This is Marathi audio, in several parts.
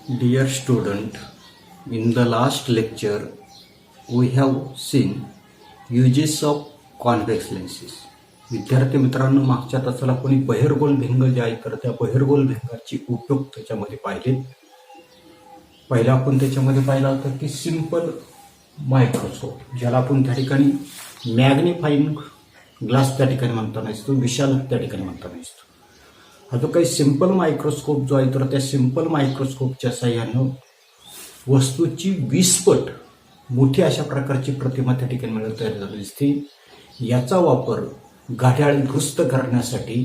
Dear student, in the last lecture we have seen uses of convex lenses. विद्यार्थी मित्रांनो, मागच्या तासाला कोणी बहिर्गोल भिंग जे आहे तर त्या बहिर्गोल भिंगाची उपयोग त्याच्यामध्ये पाहिले. पहिला आपण त्याच्यामध्ये पाहिला होता की सिंपल मायक्रोस्कोप, ज्याला आपण त्या ठिकाणी मॅग्निफाईंग ग्लास त्या ठिकाणी म्हणताना असतो, विशाल त्या ठिकाणी म्हणताना असतो. हा जो काही सिंपल मायक्रोस्कोप जो आहे तर त्या सिंपल मायक्रोस्कोपच्या साह्यानं वस्तूची 20 पट मोठी अशा प्रकारची प्रतिमा त्या ठिकाणी मिळत तयार झाली असते. याचा वापर घड्याळ दुरुस्त करण्यासाठी,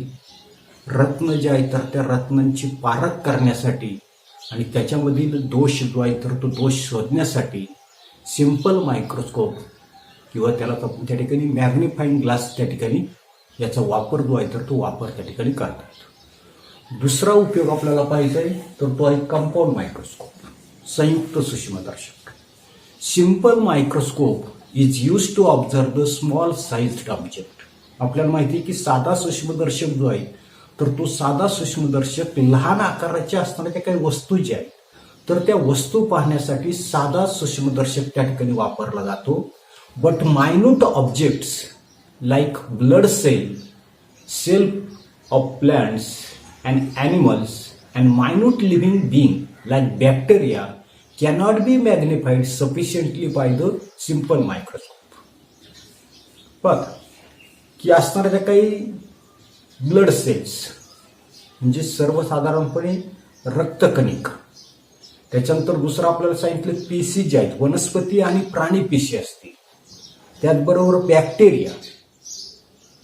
रत्न जे आहे तर त्या रत्नांची पारख करण्यासाठी आणि त्याच्यामधील दोष जो आहे तर तो दोष शोधण्यासाठी सिंपल मायक्रोस्कोप किंवा त्याला त्या ठिकाणी मॅग्निफाईंग ग्लास त्या ठिकाणी याचा वापर जो आहे तर तो वापर त्या ठिकाणी करतात. दुसरा उपयोग आपल्याला पाहिजे आहे तर तो आहे कंपाऊंड मायक्रोस्कोप, संयुक्त सूक्ष्मदर्शक. Simple microscope is use to observe the small sized object. आपल्याला माहिती आहे की साधा सूक्ष्मदर्शक जो आहे तर तो साधा सूक्ष्मदर्शक लहान आकाराच्या असणाऱ्या काही वस्तू ज्या आहेत तर त्या वस्तू पाहण्यासाठी साधा सूक्ष्मदर्शक त्या ठिकाणी वापरला जातो. But minute objects like blood cell of plants and animals and minute living being like bacteria cannot be magnified sufficiently by the simple microscope. पण की असणाऱ्या काही ब्लड सेल्स म्हणजे सर्वसाधारणपणे रक्तकणिका, त्याच्यानंतर दुसरं आपल्याला सांगितलं पेशी जे आहेत वनस्पती आणि प्राणी पेशी असतील, त्याचबरोबर बॅक्टेरिया,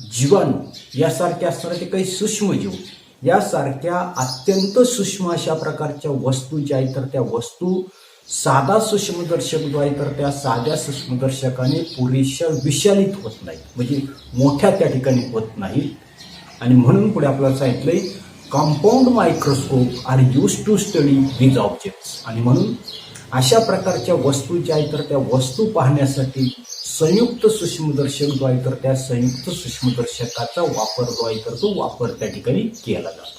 जीवाणू यासारखे असणारे काही सूक्ष्मजीव यासारख्या अत्यंत सूक्ष्म अशा प्रकारच्या वस्तू ज्या आहेत तर त्या वस्तू साधा सूक्ष्मदर्शक जो आहे तर त्या साध्या सूक्ष्मदर्शकाने पुरेशा विशालित होत नाही, म्हणजे मोठ्या त्या ठिकाणी होत नाही. आणि म्हणून पुढे आपल्याला सांगितलंय compound microscope are use to study these objects. आणि म्हणून अशा प्रकारच्या वस्तू ज्या आहेत तर त्या वस्तू पाहण्यासाठी संयुक्त सूक्ष्मदर्शक जो आहे तर त्या संयुक्त सूक्ष्मदर्शकाचा वापर जो आहे तर तो वापर त्या ठिकाणी केला जातो.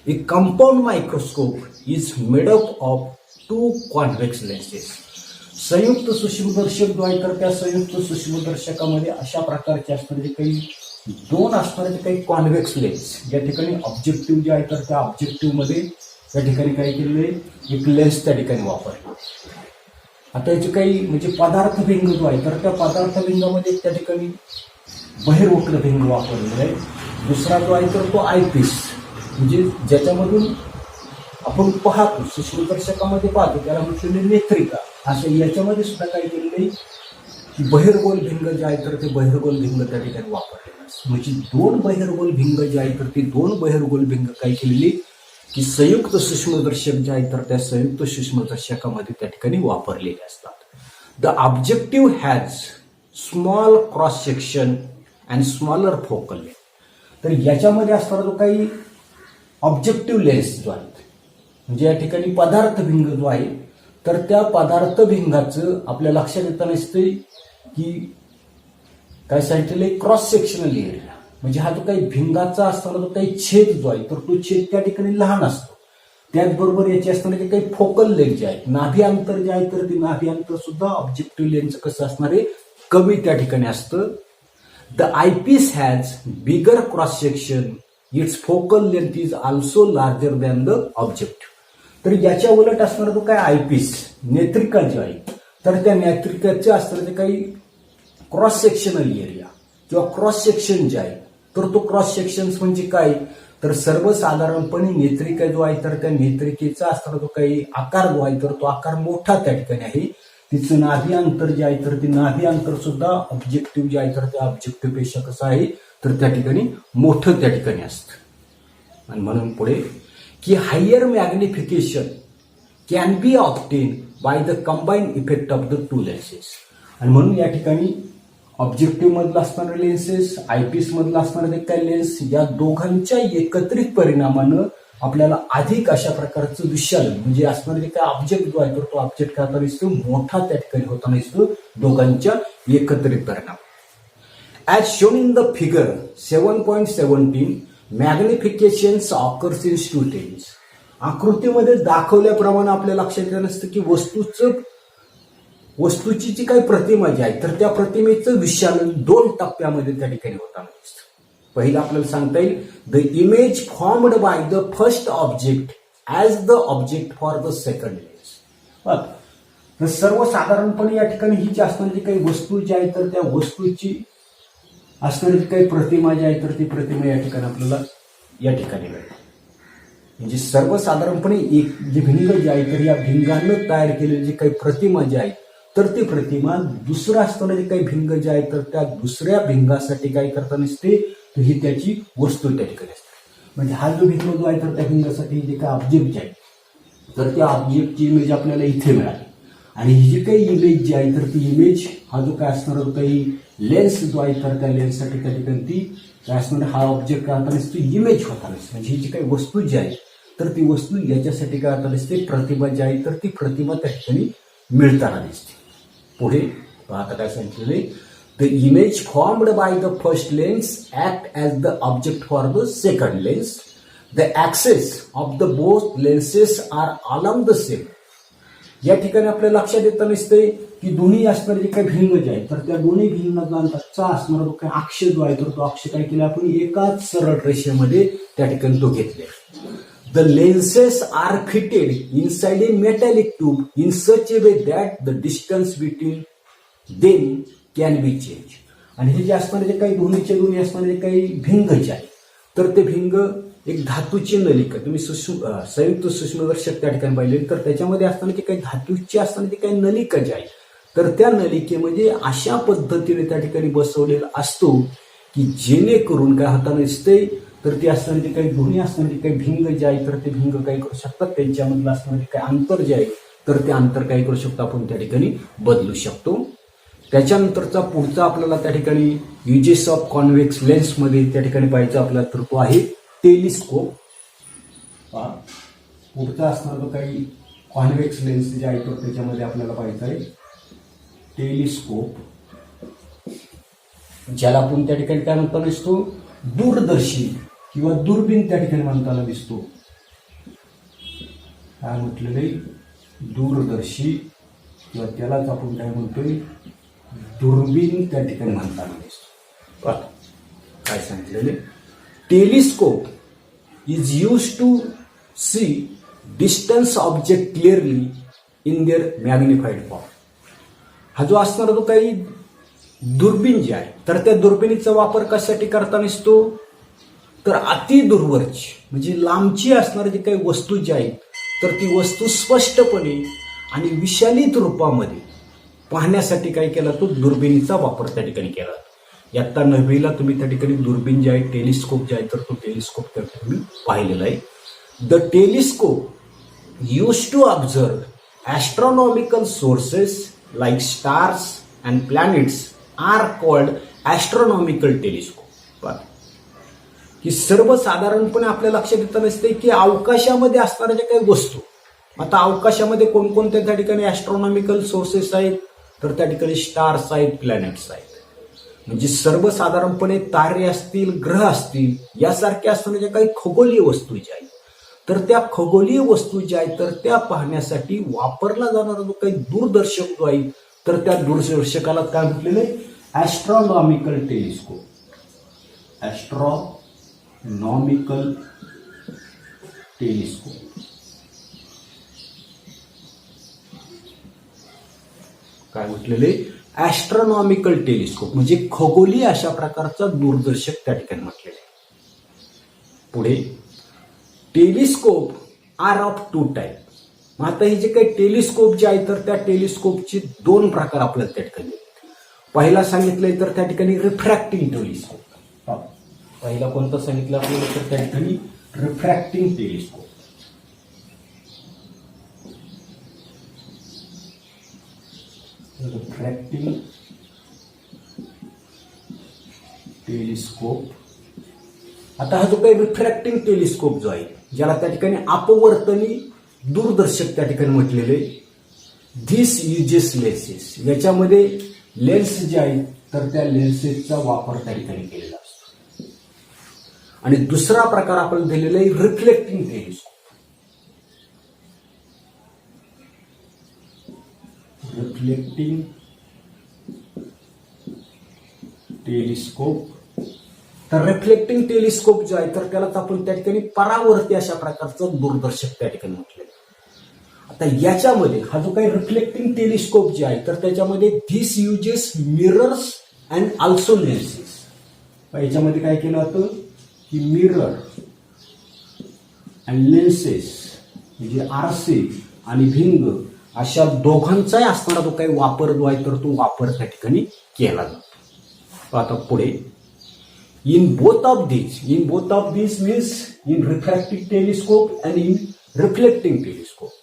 A compound microscope is made up of 2 convex lenses. संयुक्त सूक्ष्मदर्शक जो आहे तर त्या संयुक्त सूक्ष्मदर्शकामध्ये अशा प्रकारचे असणारे काही 2 असणारे काही कॉन्व्हेक्स लेन्स, या ठिकाणी ऑब्जेक्टिव्ह जे आहे तर त्या ऑब्जेक्टिव्हमध्ये त्या ठिकाणी काय केलेलं आहे, एक लेन्स त्या ठिकाणी वापरला. आता याचे काही म्हणजे पदार्थभिंग जो आहे तर त्या पदार्थभिंगामध्ये त्या ठिकाणी बहिर्वक्र भिंग वापरलेला आहे. दुसरा जो आहे तर तो आयपीस, म्हणजे ज्याच्यामधून आपण पाहतो सूक्ष्मदर्शकामध्ये पाहतो त्याला म्हटलेले नेत्रिका. असं याच्यामध्ये सुद्धा काय केलेलं आहे की बहिर्गोल भिंग जे आहे तर ते बहिर्गोल भिंग त्या ठिकाणी वापरलेलं असतं. म्हणजे 2 बहिर्गोल भिंग जे आहे तर ते 2 बहिर्गोल भिंग काय केलेली की संयुक्त सूक्ष्मदर्शक जे आहे तर त्या संयुक्त सूक्ष्मदर्शकामध्ये त्या ठिकाणी वापरलेले असतात. The objective has small cross section and smaller focal length. तर याच्यामध्ये असणारा जो काही ऑब्जेक्टिव्ह लेन्स जो आहे म्हणजे या ठिकाणी पदार्थभिंग जो आहे तर त्या पदार्थभिंगाचं आपल्या लक्षात येताना दिसतंय की काय सांगितलेलं क्रॉस सेक्शनल एरिया, म्हणजे हा जो काही भिंगाचा असताना जो काही छेद जो आहे तर तो छेद त्या ठिकाणी लहान असतो. त्याचबरोबर याचे असणारे काही फोकल लेन्स जे आहेत, नाभी अंतर जे आहे तर ते नाभी अंतर सुद्धा ऑब्जेक्टिव्ह लेन्सचं कसं असणार आहे, कमी त्या ठिकाणी असतं. The eyepiece has bigger cross section, it's focal length is also larger than the objective. तर याच्या उलट असणारा जो काय आयपीस नेत्रिका जी आहे तर त्या नेत्रिकाचे असणारे काही क्रॉस सेक्शनल एरिया किंवा क्रॉस सेक्शन जे आहे तर तो क्रॉस सेक्शन म्हणजे काय तर सर्वसाधारणपणे नेत्रिका जो आहे तर त्या नेत्रिकेचा असणारा जो काही आकार जो आहे तर तो आकार मोठा त्या ठिकाणी आहे. तिचं नाभी अंतर जे आहे तर ते नाभी अंतर सुद्धा ऑब्जेक्टिव्ह जे आहे तर त्या ऑब्जेक्टिव्ह पेक्षा कसं आहे तर त्या ठिकाणी मोठं त्या ठिकाणी असतं. आणि म्हणून पुढे की higher magnification can be obtain by the combined effect of the 2 lenses. आणि म्हणून या ठिकाणी ऑब्जेक्टिव्ह मधला असणारे लेन्सेस, आयपीस मधला असणारे काही लेन्स या दोघांच्या एकत्रित परिणामानं आपल्याला अधिक अशा प्रकारचं विशाल म्हणजे असणारे काय ऑब्जेक्ट जो आहे तर तो ऑब्जेक्ट काय होताना दिसतो, मोठा त्या ठिकाणी होताना दिसतो दोघांच्या एकत्रित परिणाम. As shown in the figure 7.17 magnifications occurs in 2 things. आकृतीमध्ये दाखवल्याप्रमाणे आपल्या लक्षात येत नसतं की वस्तूची जी काही प्रतिमा जी आहे तर त्या प्रतिमेचं विशालन 2 टप्प्यामध्ये त्या ठिकाणी होताना दिसतं. पहिलं आपल्याला सांगता येईल the image formed by the first object as the object for the second image. तर सर्वसाधारणपणे या ठिकाणी ही जी असणारी काही वस्तू जी आहे तर त्या वस्तूची असणारी काही प्रतिमा जी आहे तर ती प्रतिमा या ठिकाणी आपल्याला या ठिकाणी मिळते. म्हणजे सर्वसाधारणपणे एक जे भिंग जे आहे तर या भिंगानं तयार केलेली जी काही प्रतिमा जी आहे तर ती प्रतिमा दुसरं असताना जे काही भिंग जे आहे तर त्या दुसऱ्या भिंगासाठी काय करता नसते तर ही त्याची वस्तू त्या ठिकाणी असते. म्हणजे हा जो भिंग जो आहे तर त्या भिंगासाठी जे काही ऑब्जेक्ट जे आहे तर त्या ऑब्जेक्टची इमेज आपल्याला इथे मिळाली आणि ही जी काही इमेज जी आहे तर ती इमेज हा जो काय असणार जो काही लेन्स जो आहे तर त्या लेन्ससाठी त्या ठिकाणी ती काय असणार हा ऑब्जेक्ट काय आता नसते इमेज होता नसते. म्हणजे ही जी काही वस्तू जी आहे तर ती वस्तू याच्यासाठी काय आता नसते प्रतिमा जी आहे तर ती प्रतिमा त्या ठिकाणी मिळताना दिसते. पुढे आता काय सांगितलेले the image formed by the first lens act as the object for the second lens. The axes of the both lenses are along the same. या ठिकाणी आपल्या लक्षात येतं नसते की दोन्ही असणारे जे काही भिंग जे आहे तर त्या दोन्ही भिंगांचा असणारा जो काही अक्ष जो आहे तर तो अक्ष काय केला आपण एकाच सरळ रेषेमध्ये त्या ठिकाणी तो घेतले. The lenses are fitted inside a metallic tube in such a way that the distance between them can be changed. आणि हे जे असणारे जे काही दोन्ही असणारे जे काही भिंग जे आहे तर ते भिंग एक धातूची नलिका तुम्ही संयुक्त सूक्ष्मदर्शक त्या ठिकाणी पाहिले तर त्याच्यामध्ये असताना जे काही धातूची असताना जे काही नलिका जे आहे तर त्या नलिकेमध्ये अशा पद्धतीने त्या ठिकाणी बसवलेला असतो की जेणेकरून काय होताना दिसते तर ते असताना जे काही दोन्ही असताना जे काही भिंग जे आहे तर ते भिंग काय करू शकतात त्यांच्यामधलं असणारे जे काही अंतर जे आहे तर ते अंतर काय करू शकतो आपण त्या ठिकाणी बदलू शकतो. त्याच्यानंतरचा पुढचा आपल्याला त्या ठिकाणी युजेस ऑफ कॉन्व्हेक्स लेन्समध्ये त्या ठिकाणी पाहायचं आपल्याला तर तो आहे टेलिस्कोप. पुढचा असणार तो काही कॉन्व्हेक्स लेन्स जे आहे तर त्याच्यामध्ये आपल्याला पाहायचं आहे टेलिस्कोप, ज्याला आपण त्या ठिकाणी काय म्हणताना दिसतो दूरदर्शी किंवा दुर्बीन त्या ठिकाणी म्हणताना दिसतो. काय म्हटलेले दूरदर्शी किंवा त्यालाच आपण काय म्हणतोय दुर्बीन त्या ठिकाणी म्हणताना दिसतो. काय सांगितलेले telescope is use to see distance object clearly in their magnified form. हा जो असणारा जो काही दुर्बीन जे आहे तर त्या दुर्बिणीचा वापर कशासाठी करता नसतो तर अति दूरवरची म्हणजे लांबची असणारी जी काही वस्तू जी आहे तर ती वस्तू स्पष्टपणे आणि विशालित रूपामध्ये पाहण्यासाठी काय केला तो दुर्बिणीचा वापर त्या ठिकाणी केला. यात्ता 9वीला तुम्ही त्या ठिकाणी दुर्बीन जे आहे टेलिस्कोप जे आहे तर तो टेलिस्कोप त्या ठिकाणी पाहिलेला आहे. The telescope use to observe astronomical sources like stars and planets are called astronomical telescope. की सर्वसाधारणपणे आपल्या लक्षात येत नसते की अवकाशामध्ये असणाऱ्या ज्या काही वस्तू आता अवकाशामध्ये कोणकोणत्या त्या ठिकाणी ॲस्ट्रॉनॉमिकल सोर्सेस आहेत तर त्या ठिकाणी स्टार्स आहेत प्लॅनेट्स आहेत. म्हणजे सर्वसाधारणपणे तारे असतील ग्रह असतील यासारख्या असणाऱ्या ज्या काही खगोलीय वस्तू ज्या आहेत तर त्या खगोलीय वस्तू ज्या आहेत तर त्या पाहण्यासाठी वापरला जाणारा जो काही दूरदर्शक जो आहे तर त्या दूरदर्शकाला काय म्हटलेलं आहे ॲस्ट्रॉनॉमिकल टेलिस्कोप. Astronomical telescope. काय म्हटलेले ॲस्ट्रॉनॉमिकल टेलिस्कोप म्हणजे खगोलीय अशा प्रकारचा दूरदर्शक त्या ठिकाणी म्हटलेले. पुढे टेलिस्कोप आर ऑफ 2 टाईप. मग आता हे जे काही टेलिस्कोप जे आहे तर त्या टेलिस्कोपचे 2 प्रकार आपल्याला त्या ठिकाणी. पहिला सांगितलंय तर त्या ठिकाणी रिफ्रॅक्टिंग टेलिस्कोप. पहिला कोणता सांगितलं आपल्याला तर त्या ठिकाणी रिफ्रॅक्टिंग टेलिस्कोप. Refracting telescope. आता हा जो काही रिफ्रॅक्टिंग टेलिस्कोप जो आहे ज्याला त्या ठिकाणी अपवर्तनी दूरदर्शक त्या ठिकाणी म्हटलेले धिस युजेस लेन्सेस. याच्यामध्ये लेन्स जे आहेत तर त्या लेन्सेसचा वापर त्या ठिकाणी केलेला असतो. आणि दुसरा प्रकार आपण दिलेला आहे रिफ्लेक्टिंग टेलिस्कोप. Reflecting telescope. तर रिफ्लेक्टिंग टेलिस्कोप जो आहे तर त्यालाच आपण त्या ठिकाणी परावर्ती अशा प्रकारचं दूरदर्शक त्या ठिकाणी म्हटलं. आता याच्यामध्ये हा जो काही रिफ्लेक्टिंग टेलिस्कोप जे आहे तर त्याच्यामध्ये this uses mirrors and also lenses. याच्यामध्ये काय केलं होतं की मिरर अँड लेन्सेस म्हणजे आरसे आणि भिंग अशा दोघांचाही असणारा जो काही वापर जो आहे तर तो वापर त्या ठिकाणी केला जातो. आता पुढे in both of these means in refracting telescope and in reflecting telescope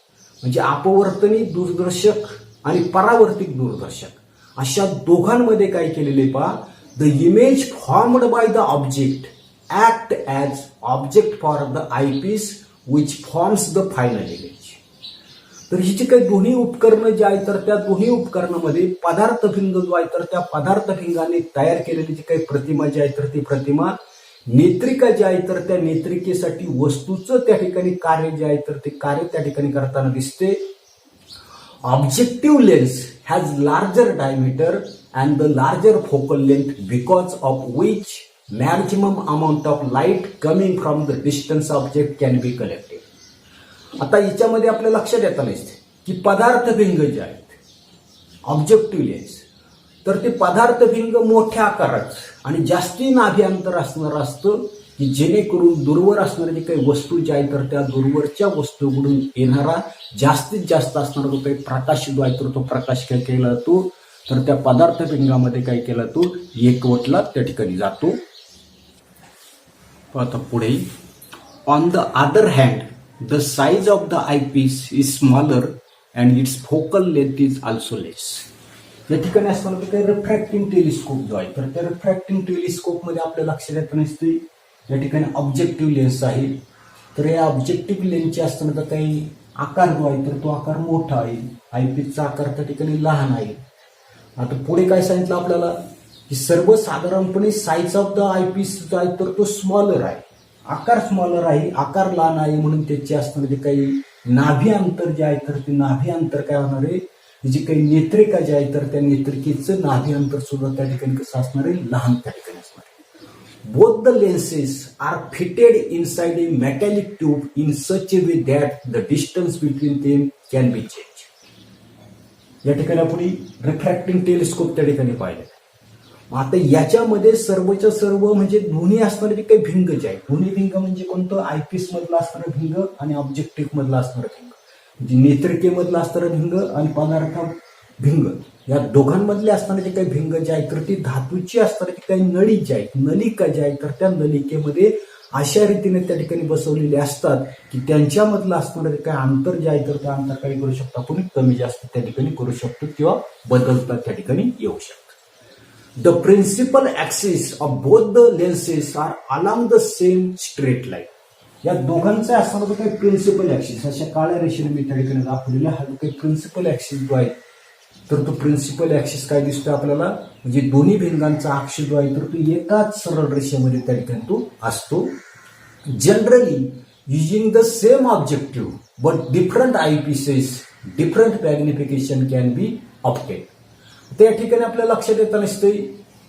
म्हणजे अपवर्तनी दूरदर्शक आणि परावर्तित दूरदर्शक अशा दोघांमध्ये काय केलेले पहा. The image formed by the object act as object for the eyepiece which forms the final image. तर ही जी काही दोन्ही उपकरणं जी आहेत तर त्या दोन्ही उपकरणामध्ये पदार्थभिंग जो आहे तर त्या पदार्थभिंगाने तयार केलेली जी काही प्रतिमा जी आहे तर ती प्रतिमा नेत्रिका जी आहे तर त्या नेत्रिकेसाठी वस्तूचं त्या ठिकाणी कार्य जे आहे तर ते कार्य त्या ठिकाणी करताना दिसते. Objective lens has larger diameter and the larger focal length because of which maximum amount of light coming from the distance object can be collected. आता याच्यामध्ये आपल्या लक्षात येतं नसते की पदार्थभिंग जे आहेत ऑब्जेक्टिव्ह लेन्स तर ते पदार्थभिंग मोठ्या आकारात आणि जास्ती नाभी अंतर असणारं असतं की जेणेकरून दूरवर असणाऱ्या जे काही वस्तू ज्या आहेत तर त्या दूरवरच्या वस्तूकडून येणारा जास्तीत जास्त असणारा जो काही प्रकाश जो आहे तर तो प्रकाश काय केला जातो तर त्या पदार्थभिंगामध्ये काय केला तो एकवटला त्या ठिकाणी जातो. आता पुढे on the other hand the size of the eyepiece is smaller and its focal length is also less. या ठिकाणी असताना काही रिफ्रॅक्टिंग टेलिस्कोप जो आहे तर त्या रिफ्रॅक्टिंग टेलिस्कोप मध्ये आपल्या लक्षात येत नसते या ठिकाणी ऑब्जेक्टिव्ह लेन्स आहे. तर या ऑब्जेक्टिव्ह लेन्सचे असताना काही आकार जो आहे तर तो आकार मोठा आहे. आयपीसचा आकार त्या ठिकाणी लहान आहे. आता पुढे काय सांगितलं आपल्याला की सर्वसाधारणपणे साईज ऑफ द आयपीस जो आहे तर तो स्मॉलर आहे. आकार स्मॉलर आहे आकार लहान आहे म्हणून त्याचे असणारे जे काही नाभी अंतर जे आहे तर ते नाभी अंतर काय होणार आहे जी काही नेत्रिका जे आहे तर त्या नेत्रिकेचं नाभी अंतर सुद्धा त्या ठिकाणी कसं असणार आहे लहान त्या ठिकाणी असणार आहे. Both the lenses are fitted inside a metallic tube in such a way that the distance between them can be change. या ठिकाणी आपण रिफ्रॅक्टिंग टेलिस्कोप त्या ठिकाणी पाहिलं. आता याच्यामध्ये सर्वच्या सर्व म्हणजे दोन्ही असणारे जे काही भिंग जे आहेत दोन्ही भिंग म्हणजे कोणतं आयपीस मधलं असणारं भिंग आणि ऑब्जेक्टिव्ह मधलं असणारं भिंग म्हणजे नेत्रिकेमधलं असणारं भिंग आणि पदार्थ भिंग या दोघांमधले असणारे जे काही भिंग जे आहेत तर ती धातूची असणारी जी काही नळी जी आहेत नलिका जी आहेत तर त्या नलिकेमध्ये अशा रीतीने त्या ठिकाणी बसवलेले असतात की त्यांच्यामधलं असणारं जे काही अंतर जे आहे तर त्या अंतर काही करू शकतो आपण कमी जास्त त्या ठिकाणी करू शकतो किंवा बदलता त्या ठिकाणी येऊ शकतो. The principal axis of both the lenses are along the same straight line. या दोघांचा असणारा जो काही प्रिन्सिपल ऍक्सिस अशा काळ्या रेषेने मी त्या ठिकाणी दाखवलेला हा जो काही प्रिन्सिपल ऍक्सिस जो आहे तर तो प्रिन्सिपल ऍक्सिस काय दिसतो आपल्याला म्हणजे दोन्ही भिंगांचा अक्ष जो आहे तर तो एकाच सरळ रेषेमध्ये त्या ठिकाणी तो असतो. Generally using the same objective but different eyepieces different magnification can be obtain. त्या ठिकाणी आपल्या लक्षात येत नसते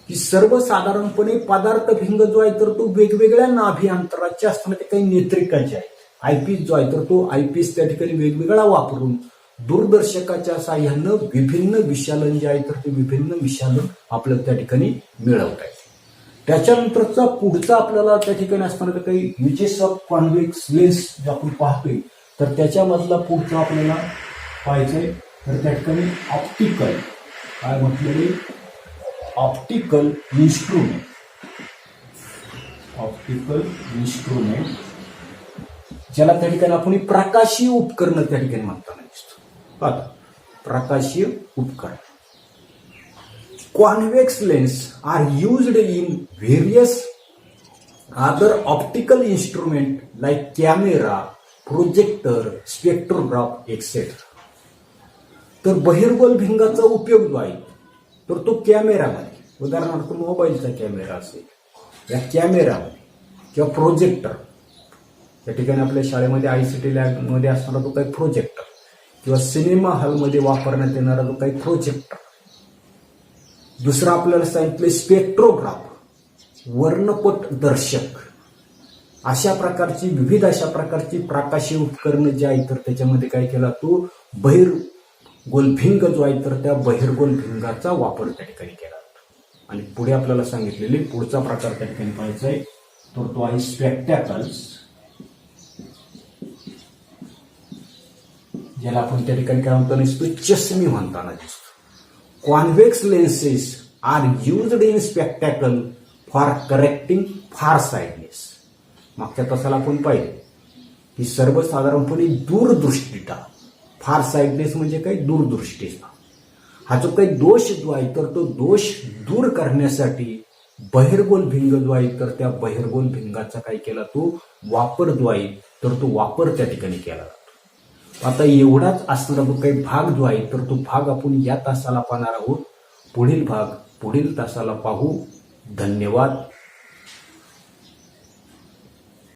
की सर्वसाधारणपणे पदार्थभिंग जो आहे तर तो वेगवेगळ्या नाभी अंतराचे असताना ते काही नेत्रिका जे आहेत आयपीस जो आहे तर तो आयपीस त्या ठिकाणी वेगवेगळा वापरून दूरदर्शकाच्या साह्यानं विभिन्न विशालन जे आहे तर ते विभिन्न विशालन आपल्याला त्या ठिकाणी मिळवता येते. त्याच्यानंतरचा पुढचा आपल्याला त्या ठिकाणी असताना काही युजेस ऑफ कॉन्व्हेक्स लेन्स जे आपण पाहतोय तर त्याच्यामधला पुढचा आपल्याला पाहायचंय तर त्या ठिकाणी ऑप्टिकल काय म्हटलेले ऑप्टिकल इन्स्ट्रुमेंट ज्याला त्या ठिकाणी आपण प्रकाशीय उपकरण त्या ठिकाणी म्हणताना दिसतो. प्रकाशीय उपकरण. Convex lens are used in various other optical instrument like camera projector spectrograph etcetera. तर बहिर्गोल भिंगाचा उपयोग जो आहे तर तो कॅमेरामध्ये उदाहरणार्थ मोबाईलचा कॅमेरा असेल या कॅमेरामध्ये किंवा प्रोजेक्टर या ठिकाणी आपल्या शाळेमध्ये आयसीटी लॅबमध्ये असणारा तो काही प्रोजेक्टर किंवा सिनेमा हॉलमध्ये वापरण्यात येणारा जो काही प्रोजेक्टर, दुसरं आपल्याला सांगितलं स्पेक्ट्रोग्राफ, वर्णपट दर्शक, विविध अशा प्रकारची प्रकाशीय उपकरणं जी आहेत तर त्याच्यामध्ये काय केला तो बहिर्गोलभिंग जो आहे तर त्या बहिर्गोलभिंगाचा वापर त्या ठिकाणी केला जातो. आणि पुढे आपल्याला सांगितलेले पुढचा प्रकार त्या ठिकाणी पाहायचा आहे तर तो आहे स्पेक्टॅकल्स, ज्याला आपण त्या ठिकाणी काय म्हणतो चष्मी म्हणताना दिसतो. Convex lenses are used in spectacle for correcting farsightedness. मागच्या तासाला आपण पाहिजे की सर्वसाधारणपणे दूरदृष्टीता, फार साइडनेस म्हणजे काही दूरदृष्टीचा, हा जो काही दोष जो आहे तर तो दोष दूर करण्यासाठी बहिर्गोलभिंग जो आहे तर त्या बहिर्गोलभिंगाचा काय केला तो वापर जो आहे तर तो वापर त्या ठिकाणी केला जातो. आता एवढाच असणारा जो काही भाग जो आहे तर तो भाग आपण या तासाला पाहणार आहोत. पुढील भाग पुढील तासाला पाहू. धन्यवाद.